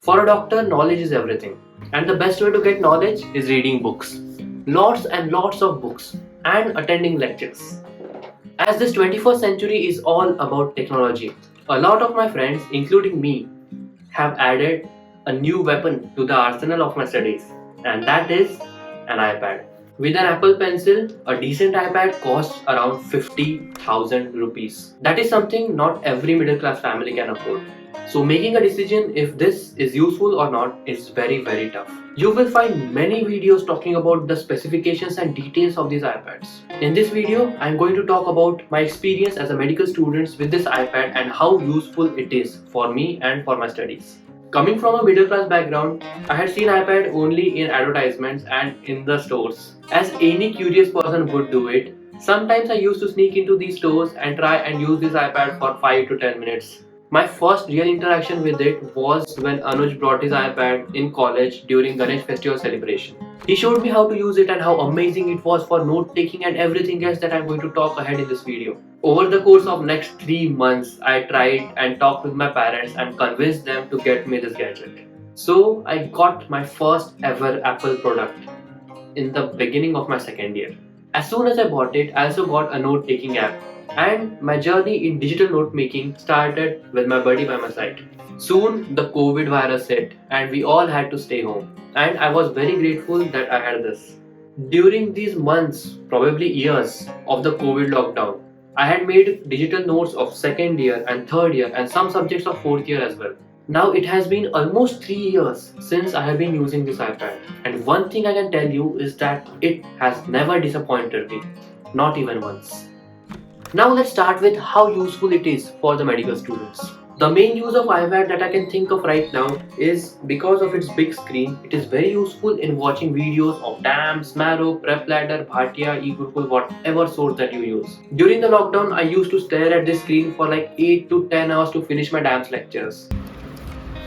For a doctor, knowledge is everything. And the best way to get knowledge is reading books. Lots and lots of books and attending lectures. As this 21st century is all about technology, a lot of my friends, including me, have added a new weapon to the arsenal of my studies, and that is an iPad. With an Apple Pencil, a decent iPad costs around 50,000 rupees. That is something not every middle class family can afford. So making a decision if this is useful or not is very tough. You will find many videos talking about the specifications and details of these iPads. In this video, I am going to talk about my experience as a medical student with this iPad and how useful it is for me and for my studies. Coming from a middle class background, I had seen iPad only in advertisements and in the stores. As any curious person would do it, sometimes I used to sneak into these stores and try and use this iPad for 5 to 10 minutes. My first real interaction with it was when Anuj brought his iPad in college during Ganesh festival celebration. He showed me how to use it and how amazing it was for note taking and everything else that I'm going to talk ahead in this video. Over the course of next 3 months, I tried and talked with my parents and convinced them to get me this gadget. So I got my first ever Apple product in the beginning of my second year. As soon as I bought it, I also got a note taking app. And my journey in digital note making started with my buddy by my side. Soon the COVID virus hit and we all had to stay home. And I was very grateful that I had this. During these months, probably years of the COVID lockdown, I had made digital notes of second year and third year and some subjects of fourth year as well. Now it has been almost 3 years since I have been using this iPad. And one thing I can tell you is that it has never disappointed me. Not even once. Now let's start with how useful it is for the medical students. The main use of iPad that I can think of right now is because of its big screen. It is very useful in watching videos of DAMS, Marrow, Prep Ladder, Bhatia, eGurukul, whatever source that you use. During the lockdown, I used to stare at this screen for like 8 to 10 hours to finish my DAMS lectures.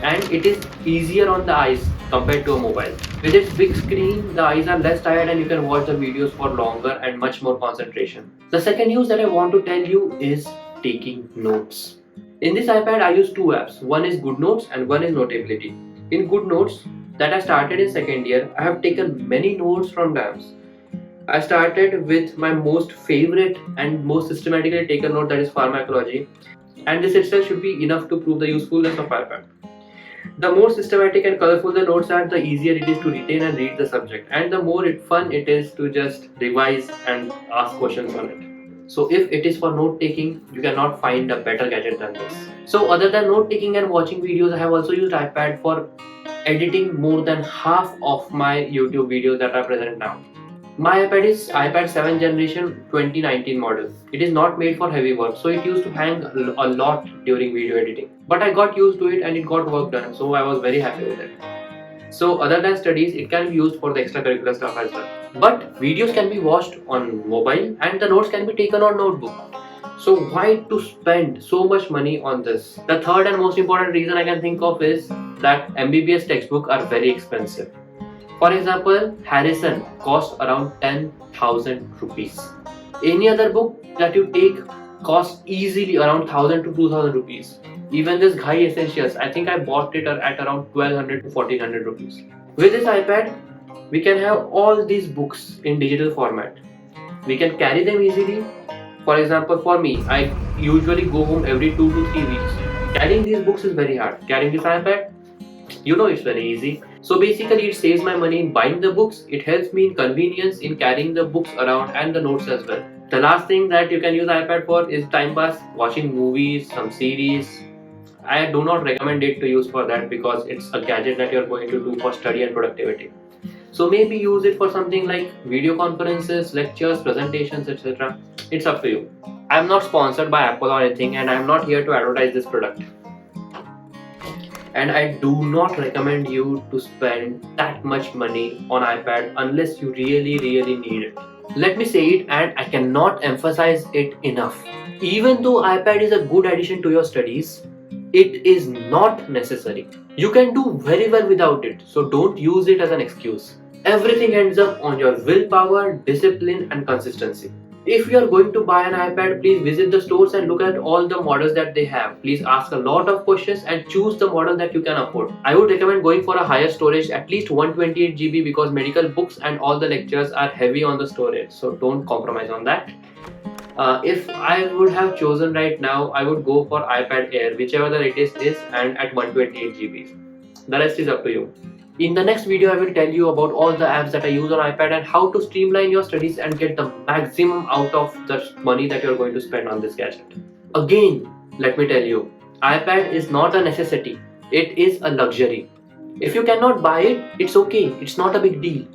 And it is easier on the eyes compared to a mobile. With its big screen, the eyes are less tired and you can watch the videos for longer and much more concentration. The second use that I want to tell you is taking notes. In this iPad, I use two apps. One is Good Notes and one is Notability. In Good Notes, that I started in second year, I have taken many notes from DAMS. I started with my most favorite and most systematically taken note, that is pharmacology. And this itself should be enough to prove the usefulness of iPad. The more systematic and colorful the notes are, the easier it is to retain and read the subject, and the more fun it is to just revise and ask questions on it. So if it is for note taking, you cannot find a better gadget than this. So other than note taking and watching videos, I have also used iPad for editing more than half of my YouTube videos that are present now. My iPad is iPad 7th generation 2019 model. It is not made for heavy work, so it used to hang a lot during video editing. But I got used to it and it got work done, so I was very happy with it. So other than studies, it can be used for the extracurricular stuff as well. But videos can be watched on mobile and the notes can be taken on notebook. So why to spend so much money on this? The third and most important reason I can think of is that MBBS textbooks are very expensive. For example, Harrison costs around 10,000 rupees. Any other book that you take costs easily around 1000 to 2000 rupees. Even this Ghai Essentials, I think I bought it at around 1200 to 1400 rupees. With this iPad, we can have all these books in digital format. We can carry them easily. For example, for me, I usually go home every 2 to 3 weeks. Carrying these books is very hard. Carrying this iPad, it's very easy. So basically it saves my money in buying the books, it helps me in convenience in carrying the books around and the notes as well. The last thing that you can use iPad for is time pass, watching movies, some series. I do not recommend it to use for that because it's a gadget that you're going to do for study and productivity. So maybe use it for something like video conferences, lectures, presentations, etc. It's up to you. I'm not sponsored by Apple or anything and I'm not here to advertise this product. And I do not recommend you to spend that much money on iPad unless you really need it. Let me say it, and I cannot emphasize it enough. Even though iPad is a good addition to your studies, it is not necessary. You can do very well without it, so don't use it as an excuse. Everything ends up on your willpower, discipline and consistency. If you are going to buy an iPad, please visit the stores and look at all the models that they have. Please ask a lot of questions and choose the model that you can afford. I would recommend going for a higher storage, at least 128 GB, because medical books and all the lectures are heavy on the storage, so don't compromise on that. If I would have chosen right now, I would go for iPad Air, whichever the latest is, and at 128 GB. The rest is up to you. In the next video, I will tell you about all the apps that I use on iPad and how to streamline your studies and get the maximum out of the money that you're going to spend on this gadget. Again, let me tell you, iPad is not a necessity, it is a luxury. If you cannot buy it, it's okay, it's not a big deal.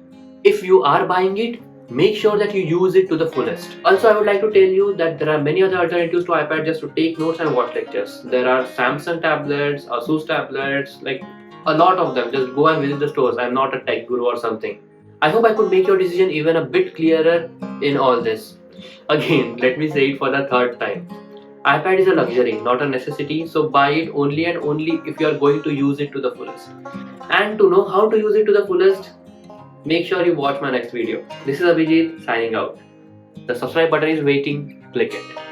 If you are buying it, make sure that you use it to the fullest. Also, I would like to tell you that there are many other alternatives to iPad just to take notes and watch lectures. There are Samsung tablets, Asus tablets, like a lot of them. Just go and visit the stores. I'm not a tech guru or something. I hope I could make your decision even a bit clearer in all this. Again, let me say it for the third time. iPad is a luxury, not a necessity, so buy it only and only if you are going to use it to the fullest. And to know how to use it to the fullest, make sure you watch my next video. This is Abhijeet signing out. The subscribe button is waiting, click it.